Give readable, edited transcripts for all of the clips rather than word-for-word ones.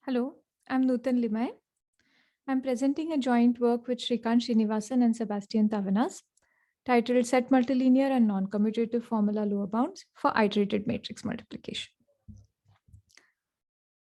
Hello, I'm Nutan Limaye. I'm presenting a joint work with Srikanth, Srinivasan, and Sébastien Tavenas, titled Set-multilinear and non-commutative formula lower bounds for iterated matrix multiplication.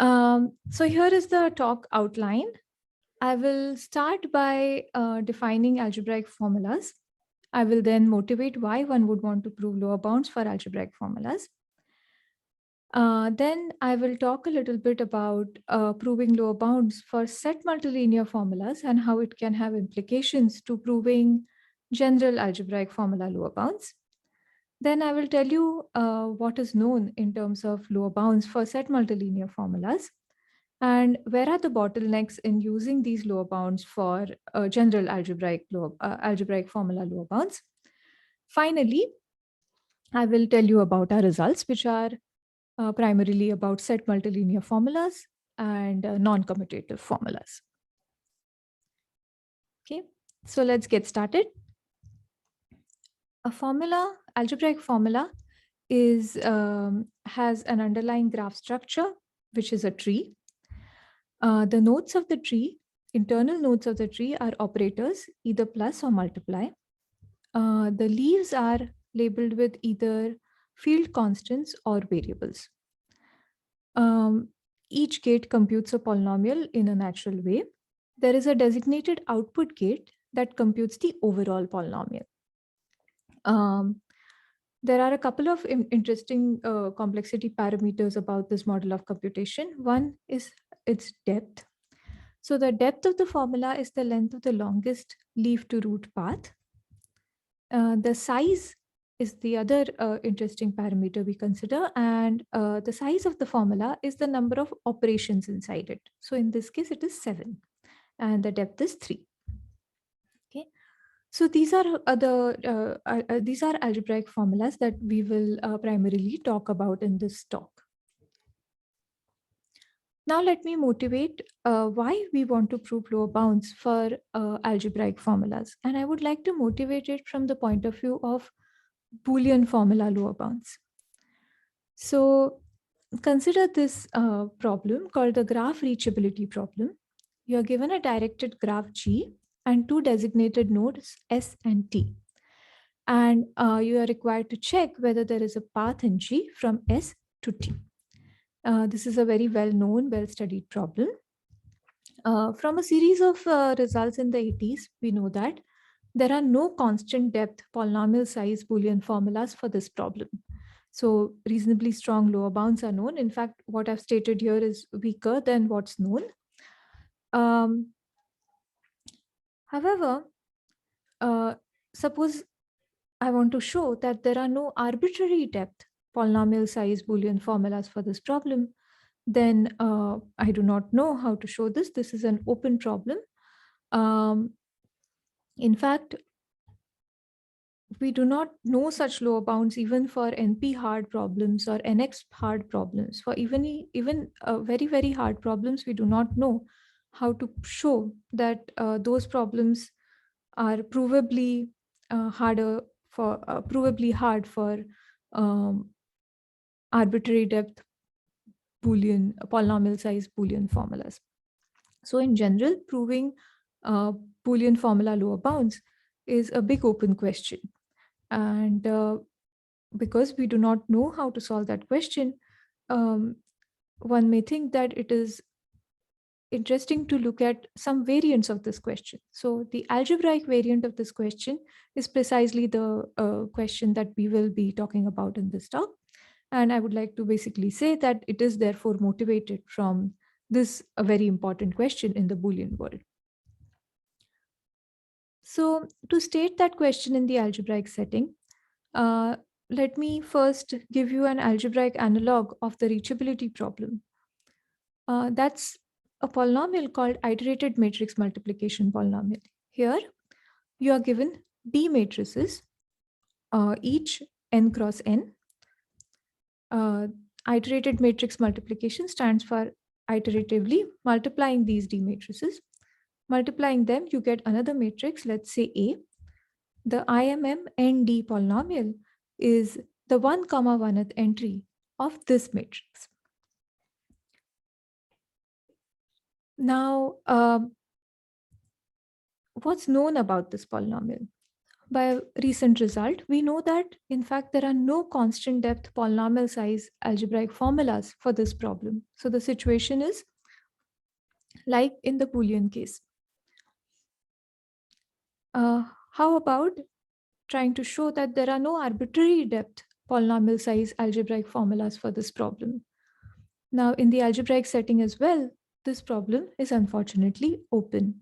So here is the talk outline. I will start by defining algebraic formulas. I will then motivate why one would want to prove lower bounds for algebraic formulas. Then I will talk a little bit about proving lower bounds for set multilinear formulas and how it can have implications to proving general algebraic formula lower bounds. Then I will tell you what is known in terms of lower bounds for set multilinear formulas and where are the bottlenecks in using these lower bounds for general algebraic formula lower bounds. Finally, I will tell you about our results, which are primarily about set multilinear formulas and non-commutative formulas. Okay, so let's get started. A formula, algebraic formula, has an underlying graph structure, which is a tree. The nodes of the tree, internal nodes of the tree, are operators, either plus or multiply. The leaves are labeled with either field constants or variables. Each gate computes a polynomial in a natural way. There is a designated output gate that computes the overall polynomial. There are a couple of interesting complexity parameters about this model of computation. One is its depth. So the depth of the formula is the length of the longest leaf to root path. The size is the other interesting parameter we consider, and the size of the formula is the number of operations inside it. So in this case, it is 7, and the depth is 3. Okay, so these are these are algebraic formulas that we will primarily talk about in this talk. Now let me motivate why we want to prove lower bounds for algebraic formulas, and I would like to motivate it from the point of view of Boolean formula lower bounds. So consider this problem called the graph reachability problem. You are given a directed graph G and two designated nodes S and T. And you are required to check whether there is a path in G from S to T. This is a very well-known, well-studied problem. From a series of results in the 80s, we know that there are no constant depth polynomial size Boolean formulas for this problem. So reasonably strong lower bounds are known. In fact, what I've stated here is weaker than what's known. However, suppose I want to show that there are no arbitrary depth polynomial size Boolean formulas for this problem, then I do not know how to show this. This is an open problem. In fact, we do not know such lower bounds even for NP hard problems or NX hard problems. For even very, very hard problems, we do not know how to show that those problems are provably provably hard for arbitrary depth polynomial size Boolean formulas. So in general, proving Boolean formula lower bounds is a big open question. And because we do not know how to solve that question, one may think that it is interesting to look at some variants of this question. So the algebraic variant of this question is precisely the question that we will be talking about in this talk. And I would like to basically say that it is therefore motivated from this a very important question in the Boolean world. So to state that question in the algebraic setting, let me first give you an algebraic analog of the reachability problem. That's a polynomial called iterated matrix multiplication polynomial. Here, you are given B matrices, each n cross n. Iterated matrix multiplication stands for iteratively multiplying these D matrices. Multiplying them, you get another matrix, let's say A. The IMM ND polynomial is the 1, 1th entry of this matrix. Now, what's known about this polynomial? By a recent result, we know that in fact there are no constant depth polynomial size algebraic formulas for this problem. So the situation is like in the Boolean case. How about trying to show that there are no arbitrary depth polynomial size algebraic formulas for this problem? Now, in the algebraic setting as well, this problem is unfortunately open.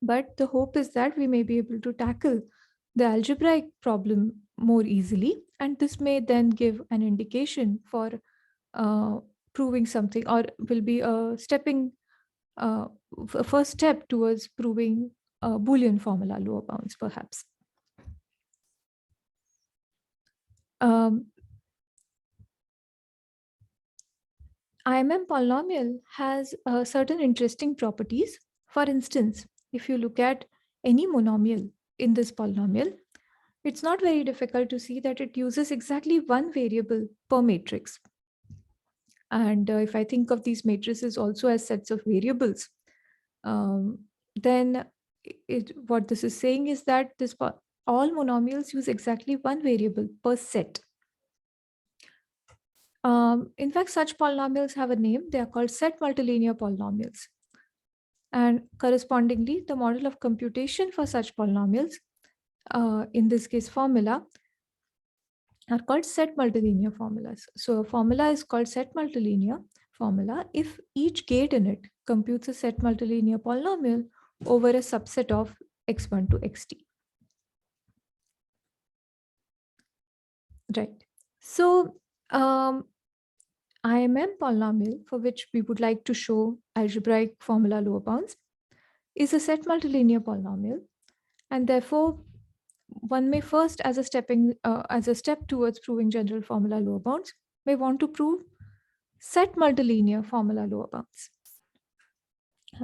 But the hope is that we may be able to tackle the algebraic problem more easily, and this may then give an indication for proving something, or will be a first step towards proving Boolean formula lower bounds, perhaps. IMM polynomial has certain interesting properties. For instance, if you look at any monomial in this polynomial, it's not very difficult to see that it uses exactly one variable per matrix. And if I think of these matrices also as sets of variables, then what this is saying is that all monomials use exactly one variable per set. In fact, such polynomials have a name. They are called set-multilinear polynomials. And correspondingly, the model of computation for such polynomials, in this case formula, are called set-multilinear formulas. So a formula is called set-multilinear formula if each gate in it computes a set-multilinear polynomial over a subset of x1 to xt. Right. So IMM polynomial, for which we would like to show algebraic formula lower bounds, is a set-multilinear polynomial, and therefore one may first, as a step towards proving general formula lower bounds, may want to prove set-multilinear formula lower bounds.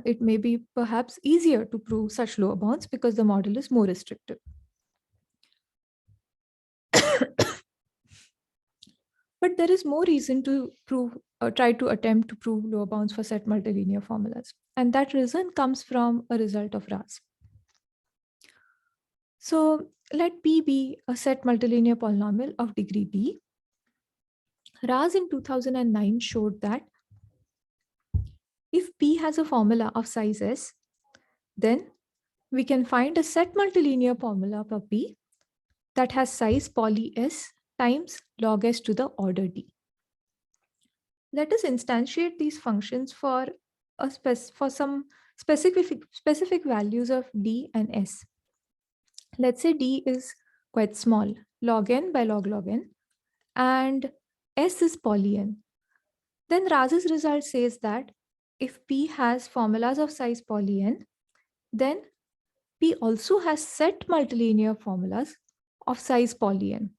It may be perhaps easier to prove such lower bounds because the model is more restrictive. But there is more reason to try to attempt to prove lower bounds for set-multilinear formulas. And that reason comes from a result of RAS. So let P be a set-multilinear polynomial of degree B. RAS in 2009 showed that if P has a formula of size S, then we can find a set-multilinear formula for P that has size poly S times log S to the order D. Let us instantiate these functions for some specific values of D and S. Let's say D is quite small, log n by log n, and S is poly n. Then Raz's result says that if P has formulas of size poly n, then P also has set multilinear formulas of size poly n.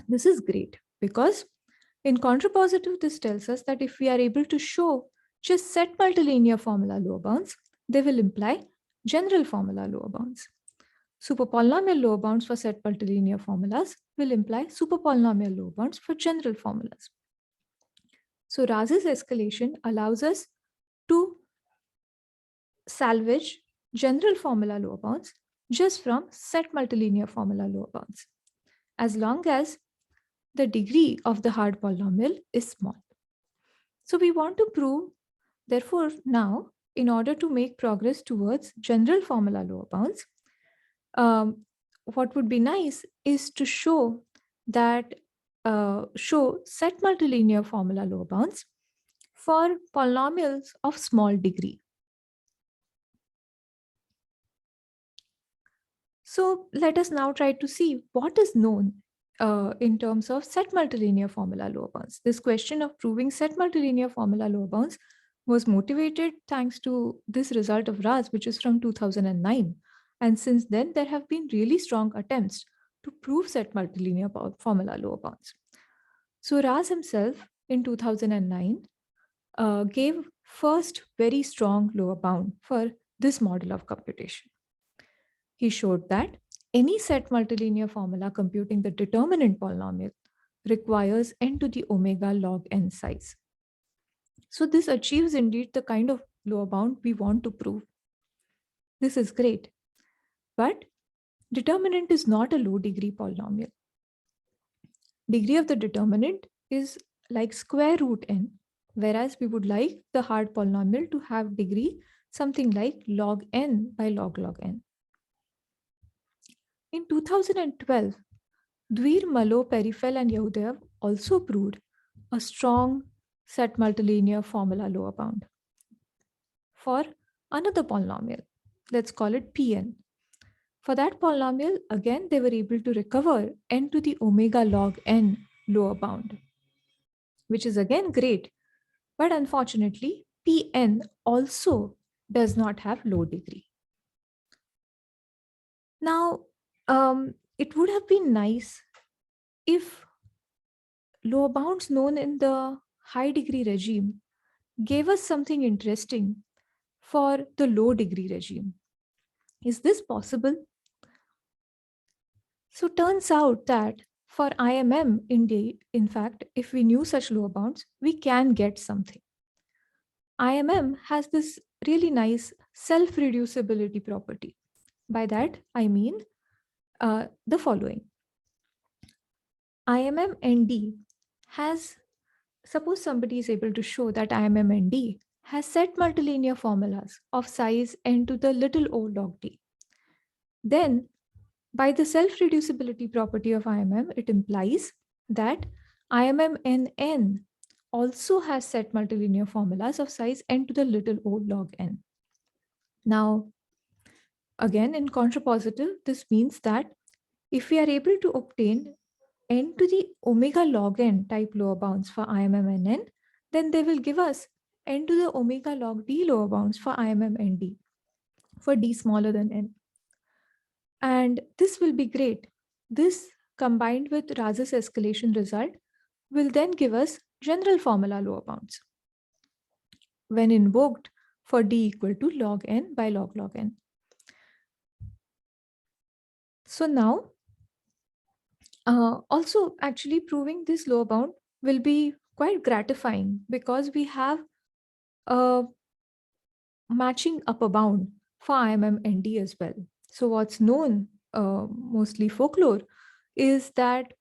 This is great because in contrapositive, this tells us that if we are able to show just set multilinear formula lower bounds, they will imply general formula lower bounds. Superpolynomial lower bounds for set multilinear formulas will imply superpolynomial lower bounds for general formulas. So Raz's escalation allows us to salvage general formula lower bounds just from set multilinear formula lower bounds, as long as the degree of the hard polynomial is small. So we want to prove, therefore, now, in order to make progress towards general formula lower bounds, what would be nice is to show that show set multilinear formula lower bounds for polynomials of small degree. So let us now try to see what is known in terms of set multilinear formula lower bounds. This question of proving set multilinear formula lower bounds was motivated thanks to this result of RAS, which is from 2009. And since then, there have been really strong attempts to prove set multilinear formula lower bounds. So RAS himself in 2009 gave first very strong lower bound for this model of computation. He showed that any set multilinear formula computing the determinant polynomial requires n to the omega log n size. So this achieves indeed the kind of lower bound we want to prove. This is great. But determinant is not a low degree polynomial. Degree of the determinant is like square root n, whereas we would like the hard polynomial to have degree something like log n by log n. In 2012, Dweer, Malo, Perifel, and Yehudev also proved a strong set-multilinear formula lower bound for another polynomial. Let's call it Pn. For that polynomial, again, they were able to recover n to the omega log n lower bound, which is again great. But unfortunately, Pn also does not have low degree. Now, it would have been nice if lower bounds known in the high degree regime gave us something interesting for the low degree regime. Is this possible? So turns out that for IMM, in fact, if we knew such lower bounds, we can get something. IMM has this really nice self-reducibility property. By that, I mean the following. IMM ND has, suppose somebody is able to show that IMM ND has set multilinear formulas of size n to the little o log d. Then, by the self-reducibility property of IMM, it implies that IMM NN also has set multilinear formulas of size n to the little o log n. Now, again, in contrapositive, this means that if we are able to obtain n to the omega log n type lower bounds for IMM NN, then they will give us n to the omega log d lower bounds for IMM ND for d smaller than n. And this will be great. This combined with Raz's escalation result will then give us general formula lower bounds when invoked for d equal to log n by log n. So now, also actually proving this lower bound will be quite gratifying because we have a matching upper bound for IMM ND as well. So what's known, mostly folklore, is that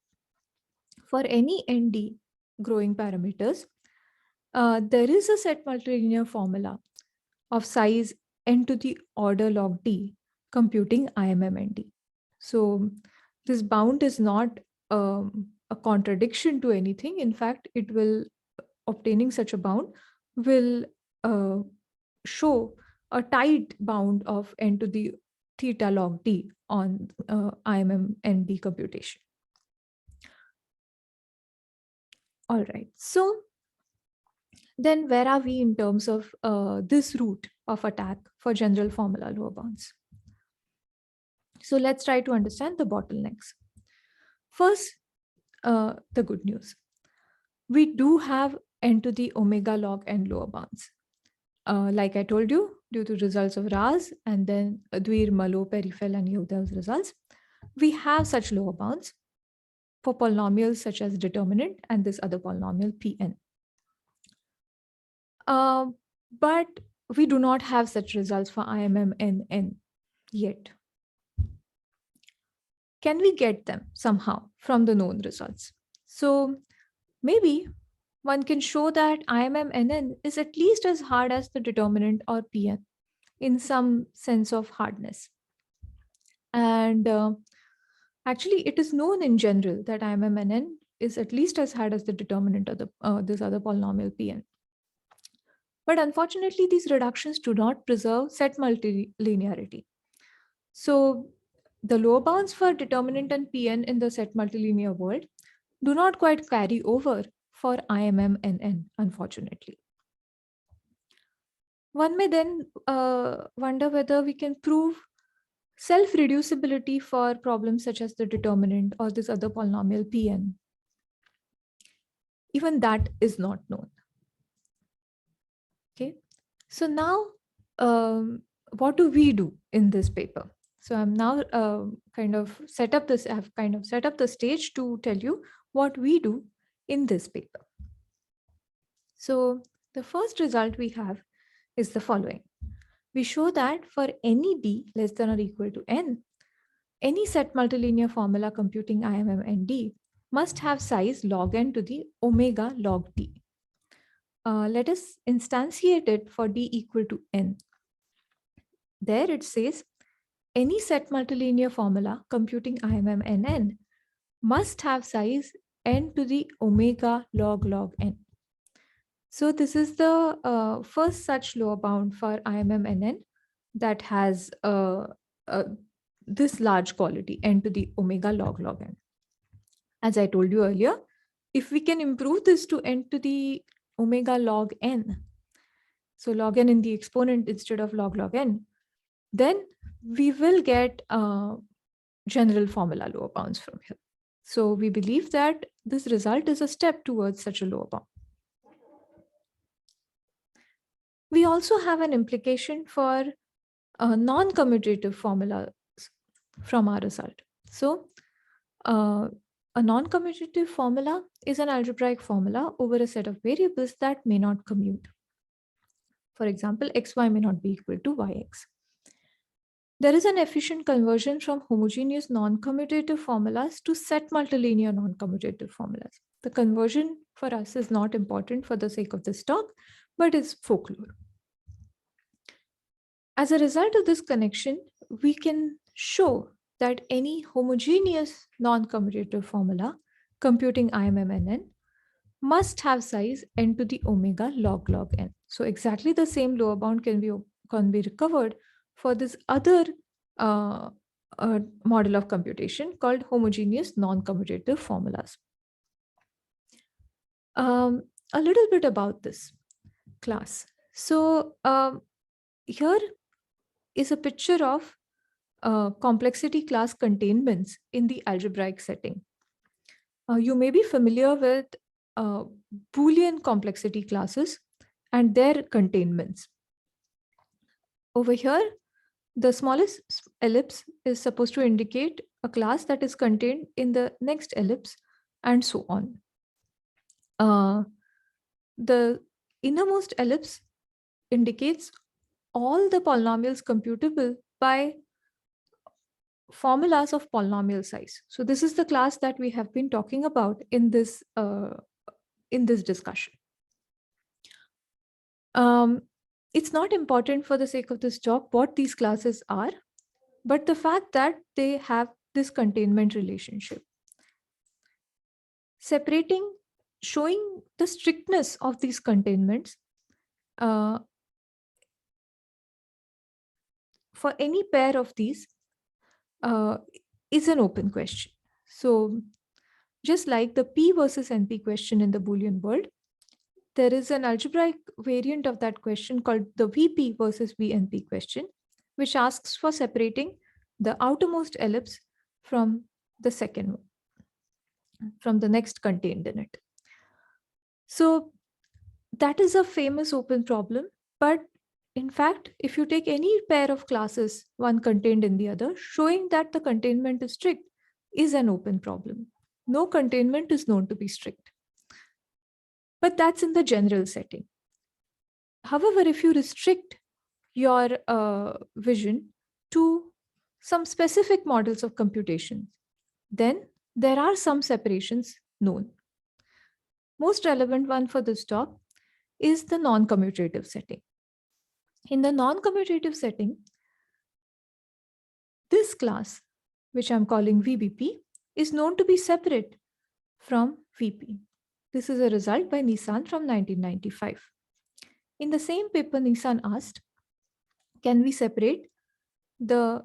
for any ND growing parameters, there is a set multilinear formula of size n to the order log d computing IMM ND. So this bound is not a contradiction to anything. In fact, it will, obtaining such a bound will show a tight bound of n to the theta log d on IMM ND computation. All right, so then where are we in terms of this route of attack for general formula lower bounds? So let's try to understand the bottlenecks. First, the good news. We do have n to the omega log n lower bounds. Like I told you, due to results of Raz and then Dweer, Malo, Perifel, and Yehudev's results, we have such lower bounds for polynomials such as determinant and this other polynomial Pn. But we do not have such results for IMM NN yet. Can we get them somehow from the known results? So maybe one can show that IMM NN is at least as hard as the determinant or Pn in some sense of hardness. And actually, it is known in general that IMM NN is at least as hard as the determinant of this other polynomial Pn. But unfortunately, these reductions do not preserve set multilinearity. So the lower bounds for determinant and Pn in the set multilinear world do not quite carry over for IMM NN, unfortunately. One may then wonder whether we can prove self-reducibility for problems such as the determinant or this other polynomial Pn. Even that is not known. Okay, so now what do we do in this paper? So I'm now I've kind of set up the stage to tell you what we do in this paper. So the first result we have is the following. We show that for any d less than or equal to n, any set multilinear formula computing IMM and d must have size log n to the omega log d. Let us instantiate it for d equal to n. There it says any set multilinear formula computing IMM and n must have size n to the omega log n. So this is the first such lower bound for IMM and n that has this large quality n to the omega log n. As I told you earlier, if we can improve this to n to the omega log n, so log n in the exponent instead of log n, then we will get general formula lower bounds from here. So we believe that this result is a step towards such a lower bound. We also have an implication for non-commutative formulas from our result. So a non-commutative formula is an algebraic formula over a set of variables that may not commute. For example, xy may not be equal to yx. There is an efficient conversion from homogeneous non-commutative formulas to set multilinear non-commutative formulas. The conversion for us is not important for the sake of this talk, but it's folklore. As a result of this connection, we can show that any homogeneous non-commutative formula computing IMM and n must have size n to the omega log n. So exactly the same lower bound can be recovered for this other model of computation called homogeneous non-commutative formulas. A little bit about this class. So here is a picture of complexity class containments in the algebraic setting. You may be familiar with Boolean complexity classes and their containments. Over here, the smallest ellipse is supposed to indicate a class that is contained in the next ellipse, and so on. The innermost ellipse indicates all the polynomials computable by formulas of polynomial size. So this is the class that we have been talking about in this discussion. It's not important for the sake of this talk what these classes are, but the fact that they have this containment relationship. Showing the strictness of these containments for any pair of these is an open question. So just like the P versus NP question in the Boolean world, there is an algebraic variant of that question called the VP versus VNP question, which asks for separating the outermost ellipse from the second one, from the next contained in it. So that is a famous open problem, but in fact, if you take any pair of classes, one contained in the other, showing that the containment is strict is an open problem. No containment is known to be strict. But that's in the general setting. However, if you restrict your vision to some specific models of computation, then there are some separations known. Most relevant one for this talk is the non-commutative setting. In the non-commutative setting, this class, which I'm calling VBP, is known to be separate from VP. This is a result by Nisan from 1995. In the same paper, Nisan asked, can we separate the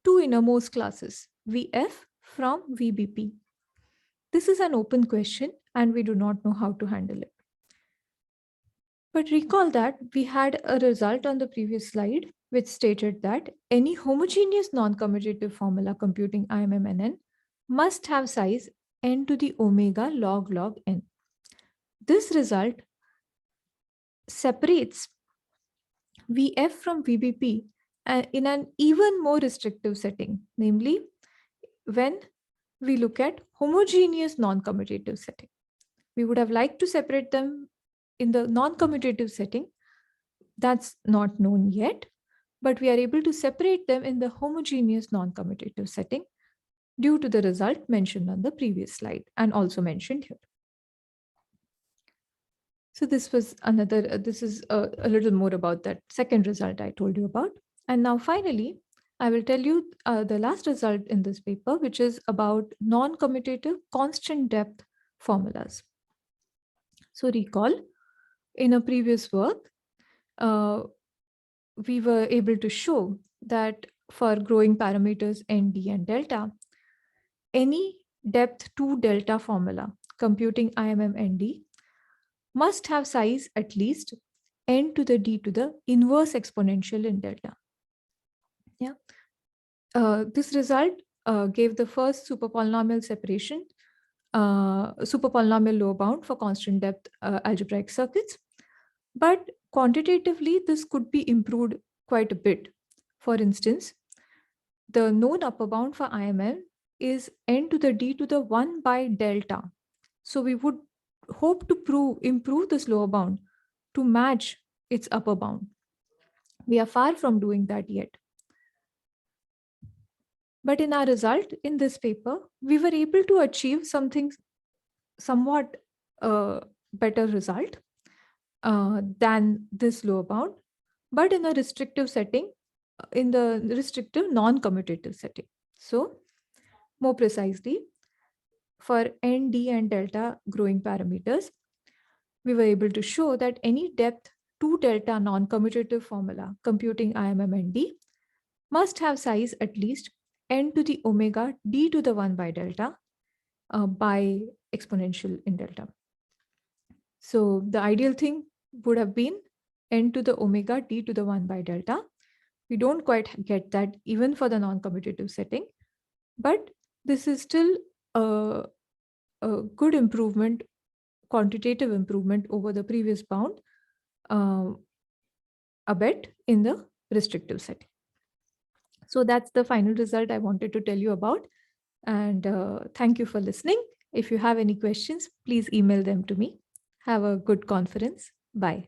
two innermost classes, VF from VBP? This is an open question and we do not know how to handle it. But recall that we had a result on the previous slide which stated that any homogeneous non-commutative formula computing IMM and n must have size n to the omega log n. This result separates VF from VBP in an even more restrictive setting, namely when we look at homogeneous non-commutative setting. We would have liked to separate them in the non-commutative setting, That's not known yet, but we are able to separate them in the homogeneous non-commutative setting due to the result mentioned on the previous slide and also mentioned here. So this was another, this is a little more about that second result I told you about. And now finally, I will tell you the last result in this paper, which is about non-commutative constant depth formulas. So recall, in a previous work, we were able to show that for growing parameters n, d, and delta, any depth 2 delta formula computing IMM must have size at least n to the d to the inverse exponential in delta. Yeah. This result gave the first superpolynomial separation, superpolynomial lower bound for constant depth algebraic circuits. But quantitatively, this could be improved quite a bit. For instance, the known upper bound for IMM is n to the d to the 1 by delta. So we would hope to improve this lower bound to match its upper bound. We are far from doing that yet. But in our result in this paper, we were able to achieve something somewhat better result than this lower bound, but in a restrictive setting, in the restrictive non-commutative setting. So more precisely, for n, d, and delta growing parameters, we were able to show that any depth 2 delta non-commutative formula computing IMM and d must have size at least n to the omega d to the 1 by delta by exponential in delta. So the ideal thing would have been n to the omega d to the 1 by delta. We don't quite get that even for the non-commutative setting, but this is still a good improvement, quantitative improvement over the previous bound a bit in the restrictive setting. So that's the final result I wanted to tell you about. And thank you for listening. If you have any questions, please email them to me. Have a good conference. Bye.